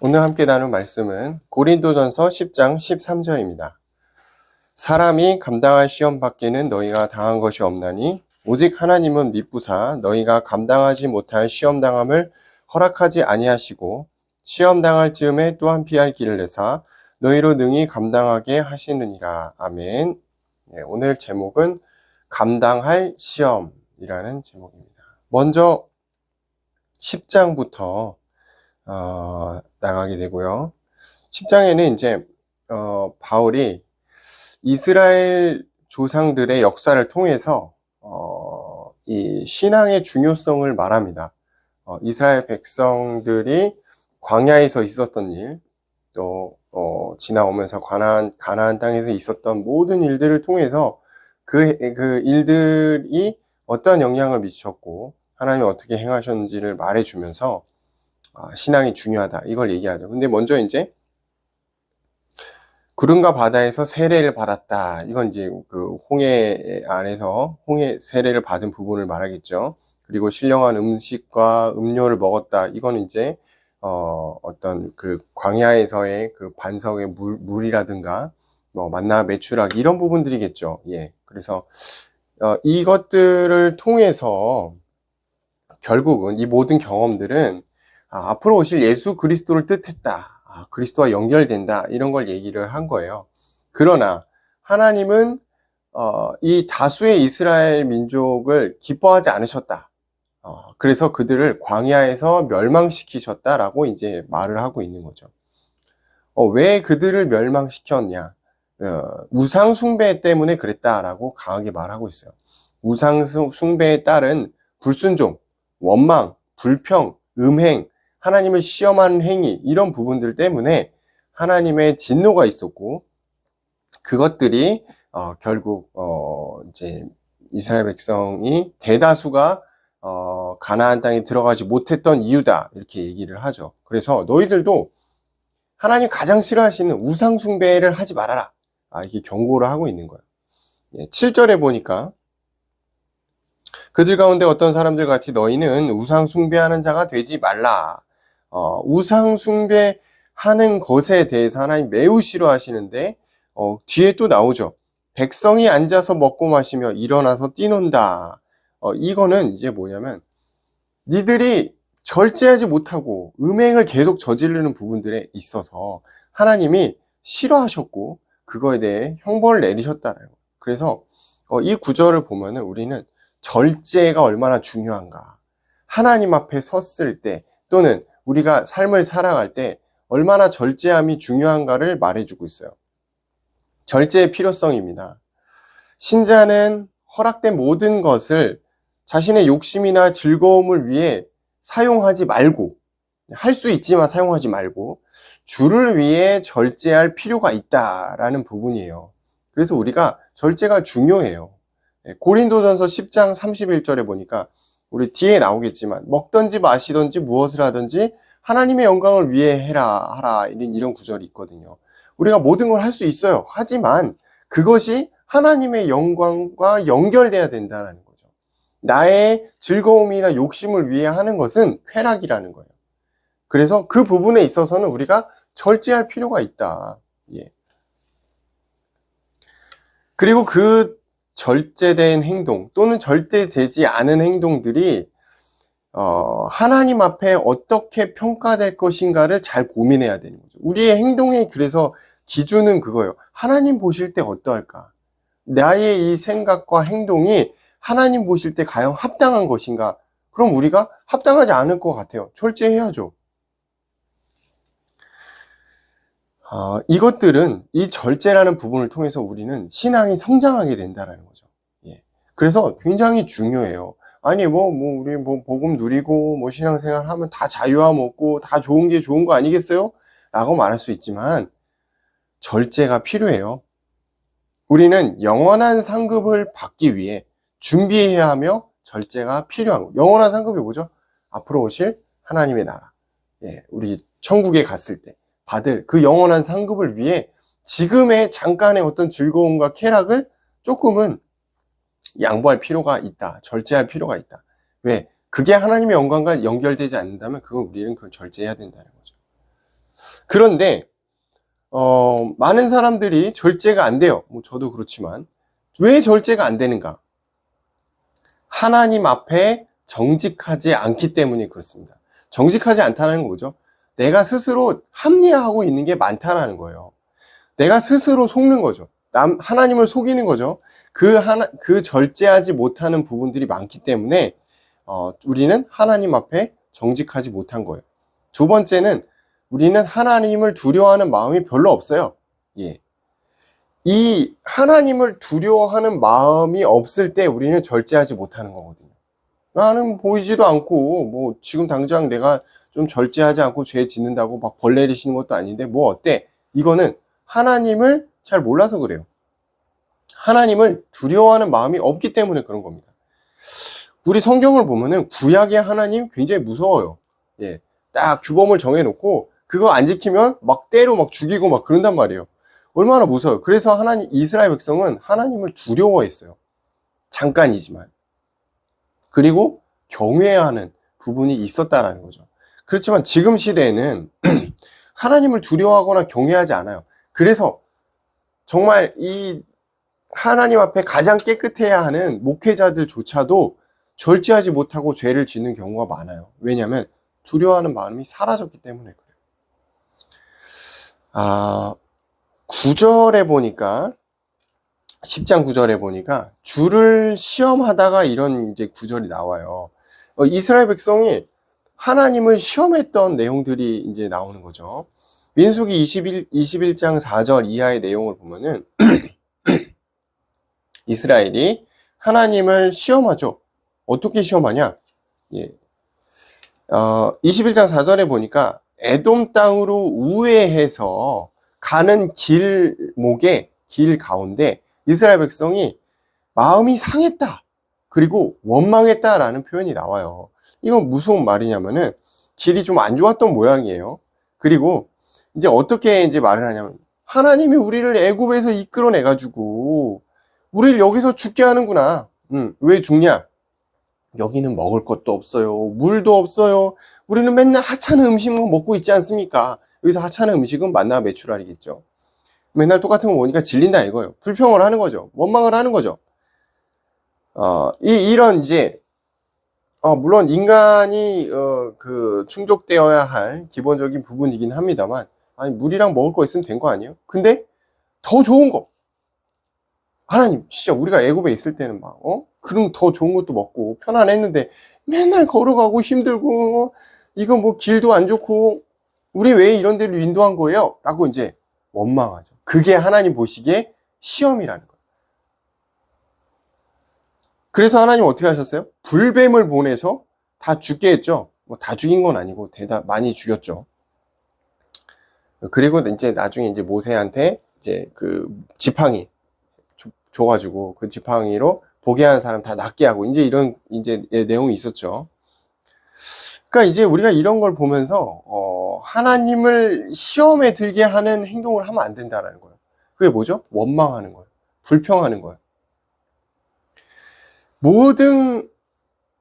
오늘 함께 나눌 말씀은 고린도전서 10장 13절입니다. 사람이 감당할 시험 밖에는 너희가 당한 것이 없나니 오직 하나님은 미쁘사 너희가 감당하지 못할 시험 당함을 허락하지 아니하시고 시험 당할 즈음에 또한 피할 길을 내사 너희로 능히 감당하게 하시느니라. 아멘. 오늘 제목은 감당할 시험이라는 제목입니다. 먼저 10장부터 나가게 되고요. 10장에는 이제 바울이 이스라엘 조상들의 역사를 통해서 이 신앙의 중요성을 말합니다. 이스라엘 백성들이 광야에서 있었던 일, 또 지나오면서 가나안 땅에서 있었던 모든 일들을 통해서 그 일들이 어떠한 영향을 미쳤고 하나님이 어떻게 행하셨는지를 말해주면서 신앙이 중요하다, 이걸 얘기하죠. 근데 먼저 이제 구름과 바다에서 세례를 받았다, 이건 이제 그 홍해 안에서 홍해 세례를 받은 부분을 말하겠죠. 그리고 신령한 음식과 음료를 먹었다, 이거는 이제 어떤 그 광야에서의 그 반석의 물이라든가 뭐 만나 메추라기 이런 부분들이겠죠. 예. 그래서 이것들을 통해서 결국은 이 모든 경험들은 앞으로 오실 예수 그리스도를 뜻했다, 그리스도와 연결된다, 이런 걸 얘기를 한 거예요. 그러나 하나님은 이 다수의 이스라엘 민족을 기뻐하지 않으셨다. 그래서 그들을 광야에서 멸망시키셨다라고 이제 말을 하고 있는 거죠. 왜 그들을 멸망시켰냐? 우상 숭배 때문에 그랬다라고 강하게 말하고 있어요. 우상 숭배에 따른 불순종, 원망, 불평, 음행, 하나님을 시험하는 행위, 이런 부분들 때문에 하나님의 진노가 있었고, 그것들이 결국 이제 이스라엘 백성이 대다수가 가나안 땅에 들어가지 못했던 이유다, 이렇게 얘기를 하죠. 그래서 너희들도 하나님 가장 싫어하시는 우상 숭배를 하지 말아라, 이렇게 경고를 하고 있는 거예요. 7절에 보니까 그들 가운데 어떤 사람들 같이 너희는 우상 숭배하는 자가 되지 말라. 우상 숭배하는 것에 대해서 하나님 매우 싫어하시는데 뒤에 또 나오죠. 백성이 앉아서 먹고 마시며 일어나서 뛰논다. 이거는 이제 뭐냐면 니들이 절제하지 못하고 음행을 계속 저지르는 부분들에 있어서 하나님이 싫어하셨고 그거에 대해 형벌을 내리셨다는 거예요. 그래서 이 구절을 보면은 우리는 절제가 얼마나 중요한가, 하나님 앞에 섰을 때 또는 우리가 삶을 살아갈 때 얼마나 절제함이 중요한가를 말해주고 있어요. 절제의 필요성입니다. 신자는 허락된 모든 것을 자신의 욕심이나 즐거움을 위해 사용하지 말고, 할 수 있지만 사용하지 말고 주를 위해 절제할 필요가 있다라는 부분이에요. 그래서 우리가 절제가 중요해요. 고린도전서 10장 31절에 보니까 우리 뒤에 나오겠지만 먹든지 마시든지 무엇을 하든지 하나님의 영광을 위해 하라, 이런 구절이 있거든요. 우리가 모든 걸 할 수 있어요. 하지만 그것이 하나님의 영광과 연결돼야 된다는 거죠. 나의 즐거움이나 욕심을 위해 하는 것은 쾌락이라는 거예요. 그래서 그 부분에 있어서는 우리가 절제할 필요가 있다. 예. 그리고 그 절제된 행동 또는 절제되지 않은 행동들이 하나님 앞에 어떻게 평가될 것인가를 잘 고민해야 되는 거죠. 우리의 행동의 그래서 기준은 그거예요. 하나님 보실 때 어떠할까? 나의 이 생각과 행동이 하나님 보실 때 과연 합당한 것인가? 그럼 우리가 합당하지 않을 것 같아요. 절제해야죠. 이것들은 이 절제라는 부분을 통해서 우리는 신앙이 성장하게 된다는 거죠. 예. 그래서 굉장히 중요해요. 아니 우리 복음 누리고 신앙생활 하면 다 자유함 얻고 다 좋은 게 좋은 거 아니겠어요? 라고 말할 수 있지만 절제가 필요해요. 우리는 영원한 상급을 받기 위해 준비해야 하며 절제가 필요한 거예요. 영원한 상급이 뭐죠? 앞으로 오실 하나님의 나라. 예, 우리 천국에 갔을 때 받을 그 영원한 상급을 위해 지금의 잠깐의 어떤 즐거움과 쾌락을 조금은 양보할 필요가 있다. 절제할 필요가 있다. 왜? 그게 하나님의 영광과 연결되지 않는다면 그건 우리는 그걸 절제해야 된다는 거죠. 그런데 많은 사람들이 절제가 안 돼요. 뭐 저도 그렇지만 왜 절제가 안 되는가? 하나님 앞에 정직하지 않기 때문에 그렇습니다. 정직하지 않다는 건 뭐죠? 내가 스스로 합리화하고 있는 게 많다라는 거예요. 내가 스스로 속는 거죠. 하나님을 속이는 거죠. 그 절제하지 못하는 부분들이 많기 때문에 우리는 하나님 앞에 정직하지 못한 거예요. 두 번째는 우리는 하나님을 두려워하는 마음이 별로 없어요. 예. 이 하나님을 두려워하는 마음이 없을 때 우리는 절제하지 못하는 거거든요. 나는 보이지도 않고 뭐 지금 당장 내가 좀 절제하지 않고 죄 짓는다고 막 벌 내리시는 것도 아닌데 뭐 어때? 이거는 하나님을 잘 몰라서 그래요. 하나님을 두려워하는 마음이 없기 때문에 그런 겁니다. 우리 성경을 보면은 구약의 하나님 굉장히 무서워요. 예. 딱 규범을 정해놓고 그거 안 지키면 막 때로 막 죽이고 막 그런단 말이에요. 얼마나 무서워요. 그래서 이스라엘 백성은 하나님을 두려워했어요. 잠깐이지만. 그리고 경외해야 하는 부분이 있었다라는 거죠. 그렇지만 지금 시대에는 하나님을 두려워하거나 경외하지 않아요. 그래서 정말 이 하나님 앞에 가장 깨끗해야 하는 목회자들조차도 절제하지 못하고 죄를 짓는 경우가 많아요. 왜냐하면 두려워하는 마음이 사라졌기 때문에 그래요. 9절에 보니까 10장 9절에 보니까 주를 시험하다가 이런 이제 구절이 나와요. 이스라엘 백성이 하나님을 시험했던 내용들이 이제 나오는 거죠. 민수기 21장 4절 이하의 내용을 보면은 이스라엘이 하나님을 시험하죠. 어떻게 시험하냐? 예. 21장 4절에 보니까 에돔 땅으로 우회해서 가는 길목에 길 가운데 이스라엘 백성이 마음이 상했다. 그리고 원망했다라는 표현이 나와요. 이건 무슨 말이냐면은 길이 좀 안 좋았던 모양이에요. 그리고 이제 어떻게 이제 말을 하냐면 하나님이 우리를 애굽에서 이끌어내 가지고 우리를 여기서 죽게 하는구나. 왜 죽냐? 여기는 먹을 것도 없어요. 물도 없어요. 우리는 맨날 하찮은 음식만 먹고 있지 않습니까? 여기서 하찮은 음식은 만나 메추라리겠죠. 맨날 똑같은 거 보니까 질린다 이거예요. 불평을 하는 거죠. 원망을 하는 거죠. 이런 이제 물론 인간이 충족되어야 할 기본적인 부분이긴 합니다만, 아니 물이랑 먹을 거 있으면 된 거 아니에요? 근데 더 좋은 거, 하나님 진짜 우리가 애굽에 있을 때는 막 그럼 더 좋은 것도 먹고 편안했는데 맨날 걸어가고 힘들고 이거 뭐 길도 안 좋고 우리 왜 이런 데를 인도한 거예요? 라고 이제 원망하죠. 그게 하나님 보시기에 시험이라는 거예요. 그래서 하나님 어떻게 하셨어요? 불뱀을 보내서 다 죽게 했죠. 뭐 다 죽인 건 아니고 많이 죽였죠. 그리고 이제 나중에 이제 모세한테 이제 그 지팡이 줘가지고 그 지팡이로 보게 하는 사람 다 낫게 하고 이제 이런 이제 내용이 있었죠. 그러니까 이제 우리가 이런 걸 보면서 하나님을 시험에 들게 하는 행동을 하면 안 된다라는 거예요. 그게 뭐죠? 원망하는 거예요. 불평하는 거예요. 모든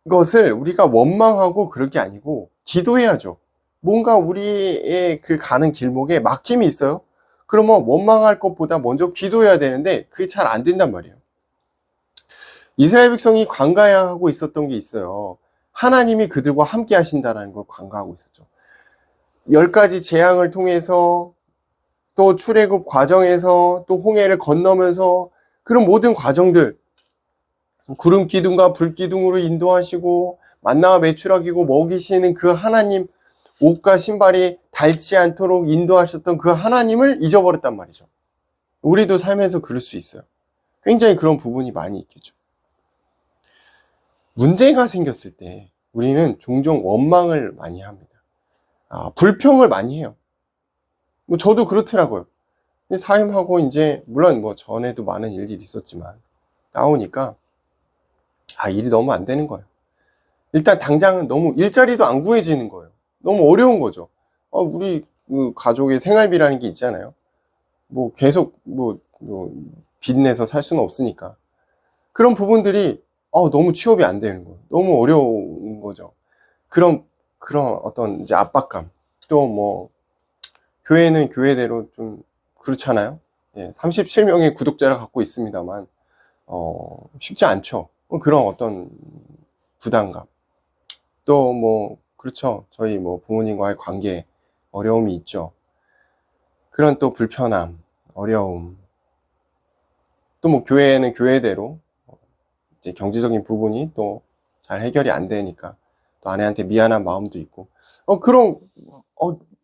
것을 우리가 원망하고 그럴 게 아니고 기도해야죠. 뭔가 우리의 그 가는 길목에 막힘이 있어요. 그러면 원망할 것보다 먼저 기도해야 되는데 그게 잘 안 된단 말이에요. 이스라엘 백성이 간과하고 있었던 게 있어요. 하나님이 그들과 함께 하신다는 걸 간과하고 있었죠. 10가지 재앙을 통해서 또 출애굽 과정에서 또 홍해를 건너면서 그런 모든 과정들, 구름 기둥과 불 기둥으로 인도하시고 만나와 메추라기고 먹이시는 그 하나님, 옷과 신발이 닳지 않도록 인도하셨던 그 하나님을 잊어버렸단 말이죠. 우리도 살면서 그럴 수 있어요. 굉장히 그런 부분이 많이 있겠죠. 문제가 생겼을 때 우리는 종종 원망을 많이 합니다. 불평을 많이 해요. 뭐 저도 그렇더라고요. 사임하고 이제 물론 뭐 전에도 많은 일들이 있었지만 나오니까 일이 너무 안 되는 거예요. 일단 당장은 너무 일자리도 안 구해지는 거예요. 너무 어려운 거죠. 우리 가족의 생활비라는 게 있잖아요. 뭐 계속 빚내서 살 수는 없으니까. 그런 부분들이 너무 취업이 안 되는 거예요. 너무 어려운 거죠. 그런 어떤 이제 압박감, 또 뭐 교회는 교회대로 좀 그렇잖아요. 예, 37명의 구독자를 갖고 있습니다만 쉽지 않죠. 그런 어떤 부담감, 또 뭐 그렇죠. 저희 뭐 부모님과의 관계 어려움이 있죠. 그런 또 불편함, 어려움, 또 뭐 교회는 교회대로 이제 경제적인 부분이 또 잘 해결이 안 되니까 또 아내한테 미안한 마음도 있고 그런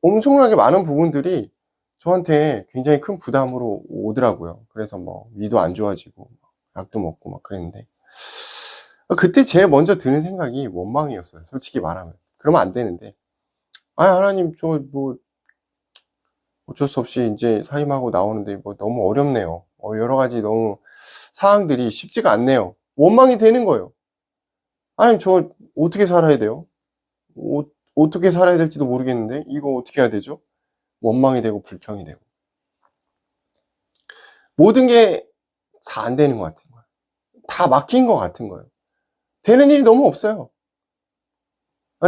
엄청나게 많은 부분들이 저한테 굉장히 큰 부담으로 오더라고요. 그래서 뭐 위도 안 좋아지고 약도 먹고 막 그랬는데 그때 제일 먼저 드는 생각이 원망이었어요. 솔직히 말하면. 그러면 안 되는데 하나님 저 뭐 어쩔 수 없이 이제 사임하고 나오는데 뭐 너무 어렵네요. 여러 가지 너무 사항들이 쉽지가 않네요. 원망이 되는 거예요. 하나님 저 어떻게 살아야 돼요? 어떻게 살아야 될지도 모르겠는데 이거 어떻게 해야 되죠? 원망이 되고 불평이 되고 모든 게 다 안 되는 것 같은 거예요. 다 막힌 것 같은 거예요. 되는 일이 너무 없어요.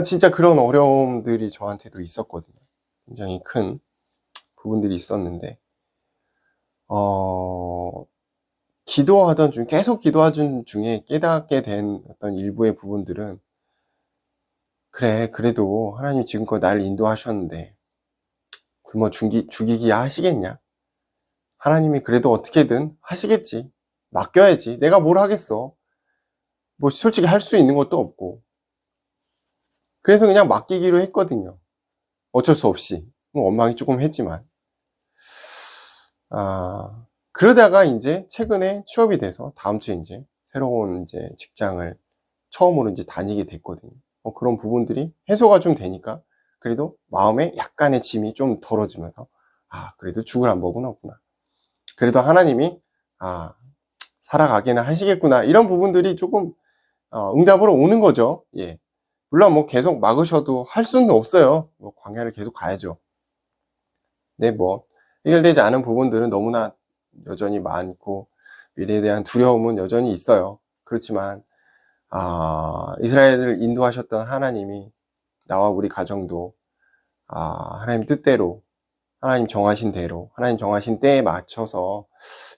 진짜 그런 어려움들이 저한테도 있었거든요. 굉장히 큰 부분들이 있었는데 기도하던 중 계속 기도하던 중에 깨닫게 된 어떤 일부의 부분들은 그래 그래도 하나님 지금껏 나를 인도하셨는데 굶어 죽이기 하시겠냐? 하나님이 그래도 어떻게든 하시겠지. 맡겨야지. 내가 뭘 하겠어. 뭐 솔직히 할 수 있는 것도 없고. 그래서 그냥 맡기기로 했거든요. 어쩔 수 없이. 뭐 원망이 조금 했지만. 그러다가 이제 최근에 취업이 돼서 다음 주에 이제 새로운 이제 직장을 처음으로 이제 다니게 됐거든요. 그런 부분들이 해소가 좀 되니까 그래도 마음에 약간의 짐이 좀 덜어지면서 그래도 죽을 한 법은 없구나. 그래도 하나님이 살아가게나 하시겠구나. 이런 부분들이 조금 응답으로 오는 거죠. 예. 물론 뭐 계속 막으셔도 할 수는 없어요. 뭐 광야를 계속 가야죠. 네, 뭐 해결되지 않은 부분들은 너무나 여전히 많고 미래에 대한 두려움은 여전히 있어요. 그렇지만 이스라엘을 인도하셨던 하나님이 나와 우리 가정도 하나님 뜻대로 하나님 정하신 대로 하나님 정하신 때에 맞춰서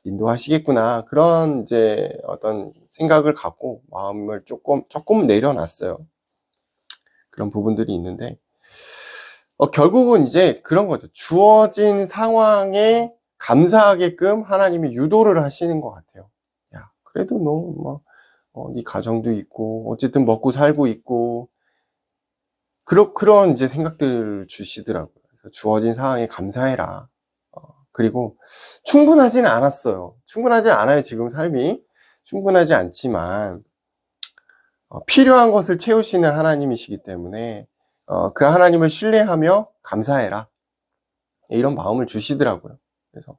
인도하시겠구나 그런 이제 어떤 생각을 갖고 마음을 조금 내려놨어요. 그런 부분들이 있는데 결국은 이제 그런 거죠. 주어진 상황에 감사하게끔 하나님이 유도를 하시는 것 같아요. 야, 그래도 너 네 가정도 있고 어쨌든 먹고 살고 있고 그런 이제 생각들을 주시더라고요. 그래서 주어진 상황에 감사해라. 그리고 충분하지는 않았어요. 충분하지 않아요. 지금 삶이 충분하지 않지만 필요한 것을 채우시는 하나님이시기 때문에 그 하나님을 신뢰하며 감사해라. 이런 마음을 주시더라고요. 그래서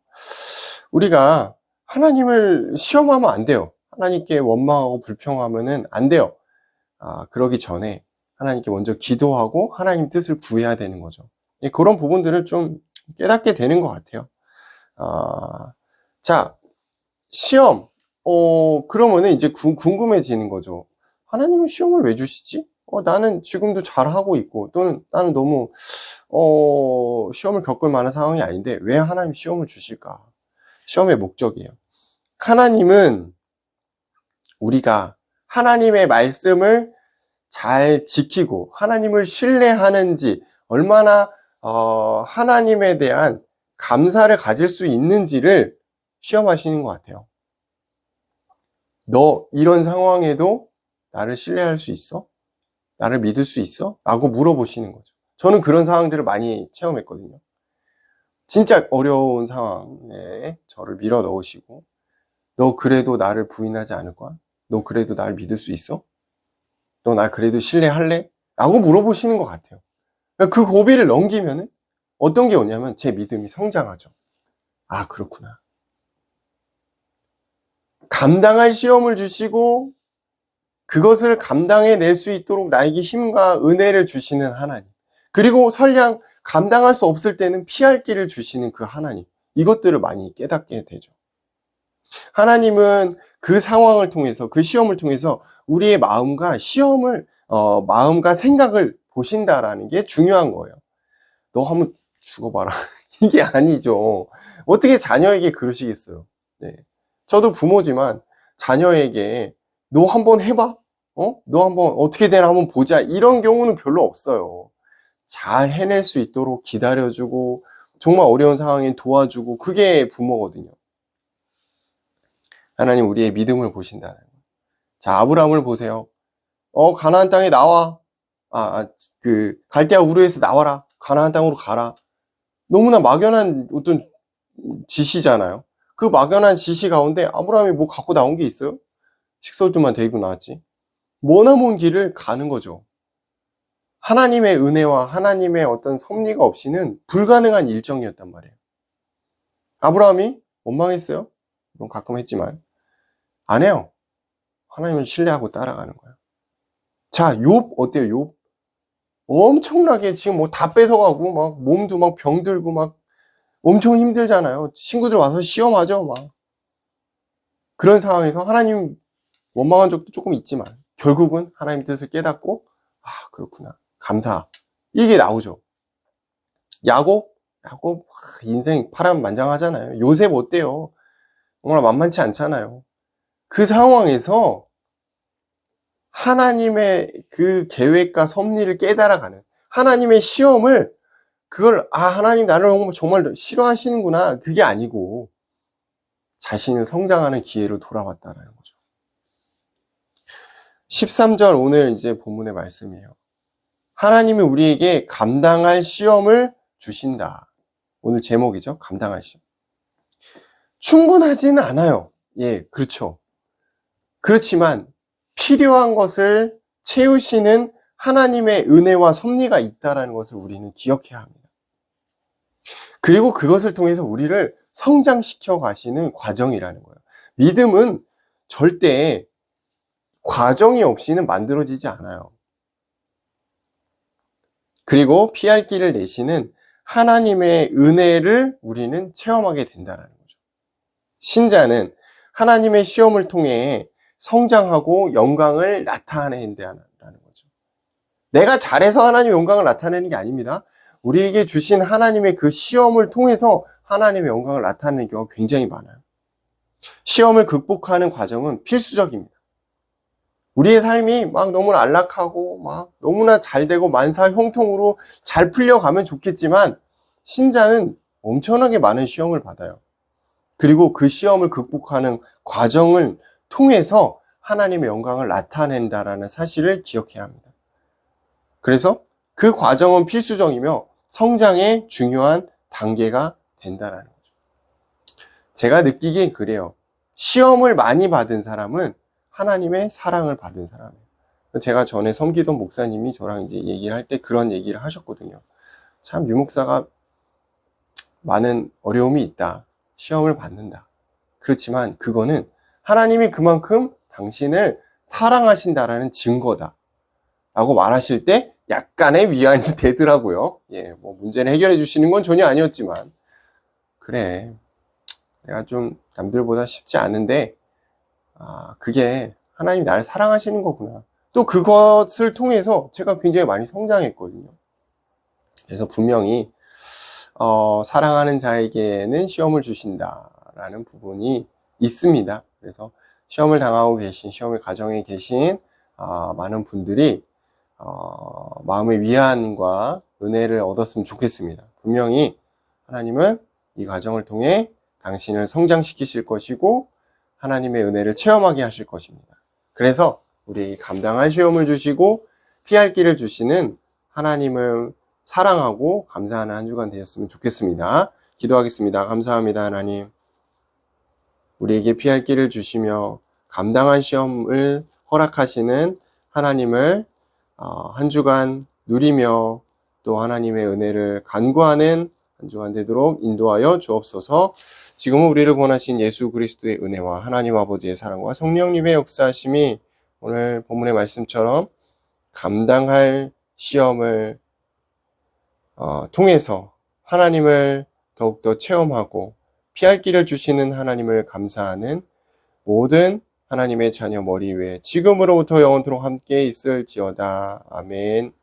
우리가 하나님을 시험하면 안 돼요. 하나님께 원망하고 불평하면은 안 돼요. 그러기 전에 하나님께 먼저 기도하고 하나님 뜻을 구해야 되는 거죠. 그런 부분들을 좀 깨닫게 되는 것 같아요. 자, 시험. 그러면은 이제 궁금해지는 거죠. 하나님은 시험을 왜 주시지? 나는 지금도 잘하고 있고, 또는 나는 너무, 시험을 겪을 만한 상황이 아닌데, 왜 하나님 시험을 주실까? 시험의 목적이에요. 하나님은 우리가 하나님의 말씀을 잘 지키고, 하나님을 신뢰하는지, 얼마나, 하나님에 대한 감사를 가질 수 있는지를 시험하시는 것 같아요. 너 이런 상황에도 나를 신뢰할 수 있어? 나를 믿을 수 있어? 라고 물어보시는 거죠. 저는 그런 상황들을 많이 체험했거든요. 진짜 어려운 상황에 저를 밀어 넣으시고 너 그래도 나를 부인하지 않을 거야? 너 그래도 나를 믿을 수 있어? 너 날 그래도 신뢰할래? 라고 물어보시는 것 같아요. 그 고비를 넘기면은 어떤 게 오냐면 제 믿음이 성장하죠. 그렇구나. 감당할 시험을 주시고 그것을 감당해낼 수 있도록 나에게 힘과 은혜를 주시는 하나님. 그리고 설령 감당할 수 없을 때는 피할 길을 주시는 그 하나님. 이것들을 많이 깨닫게 되죠. 하나님은 그 상황을 통해서, 그 시험을 통해서 우리의 마음과 마음과 생각을 보신다라는 게 중요한 거예요. 너 한번 죽어봐라. 이게 아니죠. 어떻게 자녀에게 그러시겠어요? 네. 저도 부모지만 자녀에게 너 한번 해봐. 너 한번 어떻게 되나 한번 보자. 이런 경우는 별로 없어요. 잘 해낼 수 있도록 기다려주고 정말 어려운 상황에 도와주고 그게 부모거든요. 하나님 우리의 믿음을 보신다는 거예요. 자, 아브라함을 보세요. 가나안 땅에 나와. 갈대아 우르에서 나와라. 가나안 땅으로 가라. 너무나 막연한 어떤 지시잖아요. 그 막연한 지시 가운데 아브라함이 뭐 갖고 나온 게 있어요? 식솔들만 데리고 나왔지. 머나먼 길을 가는 거죠. 하나님의 은혜와 하나님의 어떤 섭리가 없이는 불가능한 일정이었단 말이에요. 아브라함이 원망했어요? 물론 가끔 했지만 안 해요. 하나님을 신뢰하고 따라가는 거예요. 자, 욥 어때요? 욥 엄청나게 지금 뭐 다 뺏어가고 막 몸도 막 병들고 막 엄청 힘들잖아요. 친구들 와서 시험하죠. 막 그런 상황에서 하나님 원망한 적도 조금 있지만 결국은 하나님 뜻을 깨닫고 그렇구나. 감사. 이게 나오죠. 야곱 인생 파란만장하잖아요. 요셉 어때요? 정말 만만치 않잖아요. 그 상황에서 하나님의 그 계획과 섭리를 깨달아가는 하나님의 시험을 하나님 나를 정말 싫어하시는구나. 그게 아니고 자신을 성장하는 기회로 돌아왔다라는 거죠. 13절 오늘 이제 본문의 말씀이에요. 하나님이 우리에게 감당할 시험을 주신다. 오늘 제목이죠. 감당할 시험. 충분하지는 않아요. 예, 그렇죠. 그렇지만 필요한 것을 채우시는 하나님의 은혜와 섭리가 있다는 것을 우리는 기억해야 합니다. 그리고 그것을 통해서 우리를 성장시켜 가시는 과정이라는 거예요. 믿음은 절대 과정이 없이는 만들어지지 않아요. 그리고 피할 길을 내시는 하나님의 은혜를 우리는 체험하게 된다는 거죠. 신자는 하나님의 시험을 통해 성장하고 영광을 나타낸다는 거죠. 내가 잘해서 하나님의 영광을 나타내는 게 아닙니다. 우리에게 주신 하나님의 그 시험을 통해서 하나님의 영광을 나타내는 경우가 굉장히 많아요. 시험을 극복하는 과정은 필수적입니다. 우리의 삶이 막 너무나 안락하고 막 너무나 잘 되고 만사 형통으로 잘 풀려가면 좋겠지만 신자는 엄청나게 많은 시험을 받아요. 그리고 그 시험을 극복하는 과정을 통해서 하나님의 영광을 나타낸다라는 사실을 기억해야 합니다. 그래서 그 과정은 필수적이며 성장의 중요한 단계가 된다라는 거죠. 제가 느끼기엔 그래요. 시험을 많이 받은 사람은 하나님의 사랑을 받은 사람이에요. 제가 전에 섬기던 목사님이 저랑 이제 얘기를 할 때 그런 얘기를 하셨거든요. 참 유목사가 많은 어려움이 있다. 시험을 받는다. 그렇지만 그거는 하나님이 그만큼 당신을 사랑하신다라는 증거다. 라고 말하실 때 약간의 위안이 되더라고요. 예, 뭐 문제를 해결해 주시는 건 전혀 아니었지만 그래. 내가 좀 남들보다 쉽지 않은데 그게 하나님이 나를 사랑하시는 거구나. 또 그것을 통해서 제가 굉장히 많이 성장했거든요. 그래서 분명히 사랑하는 자에게는 시험을 주신다라는 부분이 있습니다. 그래서 시험을 당하고 계신, 시험의 과정에 계신 많은 분들이 마음의 위안과 은혜를 얻었으면 좋겠습니다. 분명히 하나님은 이 과정을 통해 당신을 성장시키실 것이고 하나님의 은혜를 체험하게 하실 것입니다. 그래서 우리 감당할 시험을 주시고 피할 길을 주시는 하나님을 사랑하고 감사하는 한 주간 되었으면 좋겠습니다. 기도하겠습니다. 감사합니다, 하나님. 우리에게 피할 길을 주시며 감당할 시험을 허락하시는 하나님을 한 주간 누리며 또 하나님의 은혜를 간구하는 한 주간 되도록 인도하여 주옵소서. 지금은 우리를 구원하신 예수 그리스도의 은혜와 하나님 아버지의 사랑과 성령님의 역사하심이 오늘 본문의 말씀처럼 감당할 시험을 통해서 하나님을 더욱더 체험하고 피할 길을 주시는 하나님을 감사하는 모든 하나님의 자녀 머리 위에 지금으로부터 영원토록 함께 있을지어다. 아멘.